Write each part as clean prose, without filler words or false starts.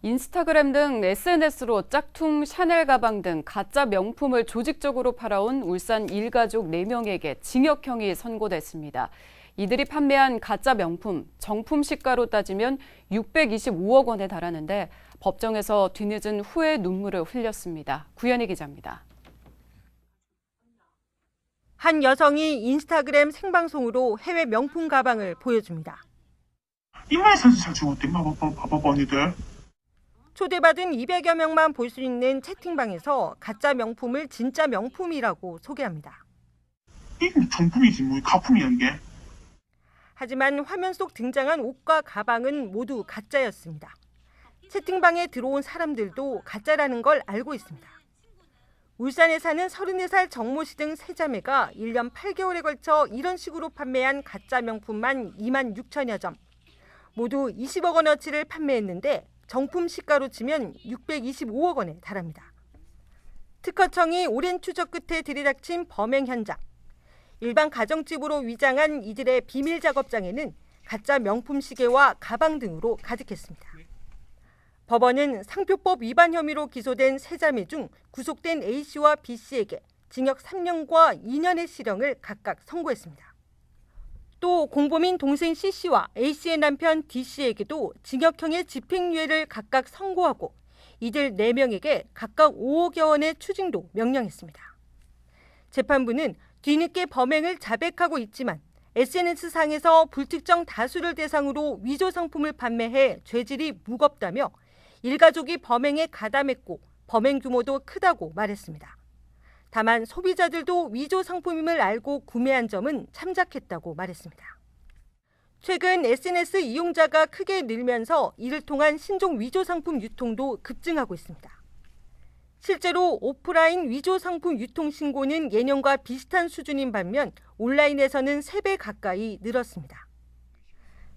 인스타그램 등 SNS로 짝퉁 샤넬 가방 등 가짜 명품을 조직적으로 팔아온 울산 일가족 4명에게 징역형이 선고됐습니다. 이들이 판매한 가짜 명품, 정품 시가로 따지면 625억 원에 달하는데 법정에서 뒤늦은 후회의 눈물을 흘렸습니다. 구현희 기자입니다. 한 여성이 인스타그램 생방송으로 해외 명품 가방을 보여줍니다. 이마에 사진 잘 찍었대. 봐봐 언니들. 초대받은 200여 명만 볼 수 있는 채팅방에서 가짜 명품을 진짜 명품이라고 소개합니다. 이게 정품이지 뭐 가품이야 이게. 하지만 화면 속 등장한 옷과 가방은 모두 가짜였습니다. 채팅방에 들어온 사람들도 가짜라는 걸 알고 있습니다. 울산에 사는 34살 정모 씨 등 3자매가 1년 8개월에 걸쳐 이런 식으로 판매한 가짜 명품만 2만 6천여 점. 모두 20억 원어치를 판매했는데 정품 시가로 치면 625억 원에 달합니다. 특허청이 오랜 추적 끝에 들이닥친 범행 현장. 일반 가정집으로 위장한 이들의 비밀 작업장에는 가짜 명품 시계와 가방 등으로 가득했습니다. 법원은 상표법 위반 혐의로 기소된 3자매 중 구속된 A씨와 B씨에게 징역 3년과 2년의 실형을 각각 선고했습니다. 또 공범인 동생 C씨와 A씨의 남편 D씨에게도 징역형의 집행유예를 각각 선고하고 이들 4명에게 각각 5억여 원의 추징도 명령했습니다. 재판부는 뒤늦게 범행을 자백하고 있지만 SNS상에서 불특정 다수를 대상으로 위조 상품을 판매해 죄질이 무겁다며 일가족이 범행에 가담했고 범행 규모도 크다고 말했습니다. 다만 소비자들도 위조 상품임을 알고 구매한 점은 참작했다고 말했습니다. 최근 SNS 이용자가 크게 늘면서 이를 통한 신종 위조 상품 유통도 급증하고 있습니다. 실제로 오프라인 위조 상품 유통 신고는 예년과 비슷한 수준인 반면 온라인에서는 3배 가까이 늘었습니다.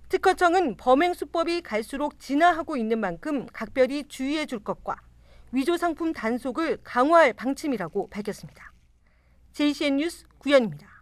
특허청은 범행 수법이 갈수록 진화하고 있는 만큼 각별히 주의해 줄 것과 위조 상품 단속을 강화할 방침이라고 밝혔습니다. JCN 뉴스 구현입니다.